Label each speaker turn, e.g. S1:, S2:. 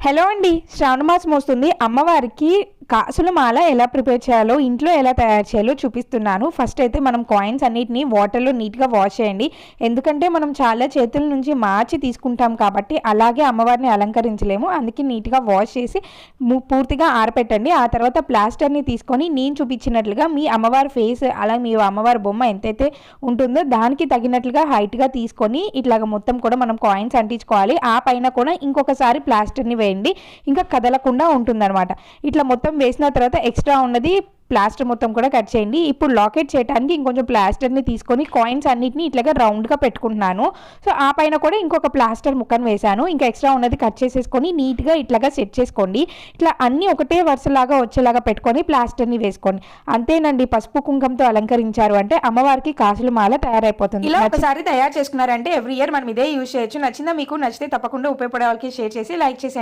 S1: Hello అండి, శ్రావణ మాసం వస్తుంది. అమ్మవారికి కాసుల మాల ఎలా ప్రిపేర్ చేయాలో, ఇంట్లో ఎలా తయారు చేయాలో చూపిస్తున్నాను. ఫస్ట్ అయితే మనం కాయిన్స్ అన్నిటిని వాటర్లో నీట్గా వాష్ చేయండి. ఎందుకంటే మనం చాలా చేతుల నుంచి మార్చి తీసుకుంటాం కాబట్టి అలాగే అమ్మవారిని అలంకరించలేము. అందుకే నీట్గా వాష్ చేసి పూర్తిగా ఆరపెట్టండి. ఆ తర్వాత ప్లాస్టర్ని తీసుకొని నేను చూపించినట్లుగా మీ అమ్మవారి ఫేస్, అలా మీ అమ్మవారి బొమ్మ ఎంతైతే ఉంటుందో దానికి తగినట్లుగా హైట్గా తీసుకొని ఇట్లాగ మొత్తం కూడా మనం కాయిన్స్ అంటించుకోవాలి. ఆ పైన కూడా ఇంకొకసారి ప్లాస్టర్ని వేయండి, ఇంకా కదలకుండా ఉంటుందన్నమాట. ఇట్లా మొత్తం వేసిన తర్వాత ఎక్స్ట్రా ఉన్నది ప్లాస్టర్ మొత్తం కూడా కట్ చేయండి. ఇప్పుడు లాకెట్ చేయడానికి ఇంకొంచెం ప్లాస్టర్ని తీసుకొని కాయిన్స్ అన్నిటిని ఇట్లాగా రౌండ్గా పెట్టుకుంటున్నాను. సో ఆ పైన కూడా ఇంకొక ప్లాస్టర్ ముక్కను వేసాను. ఇంకా ఎక్స్ట్రా ఉన్నది కట్ చేసేసుకొని నీట్గా ఇట్లాగా సెట్ చేసుకోండి. ఇట్లా అన్నీ ఒకటే వరుసలాగా వచ్చేలాగా పెట్టుకొని ప్లాస్టర్ని వేసుకోండి. అంతేనండి, పసుపు కుంకంతో అలంకరించారు అంటే అమ్మవారికి కాసుల మాల తయారైపోతుంది. ఇలా ఒకసారి తయారు చేసుకున్నారంటే ఎవ్రీ ఇయర్ మనం ఇదే యూజ్ చేయొచ్చు. నచ్చిందా మీకు? నచ్చితే తప్పకుండా ఉపయోగపడే వాళ్ళకి షేర్ చేసి లైక్ చేసేయండి.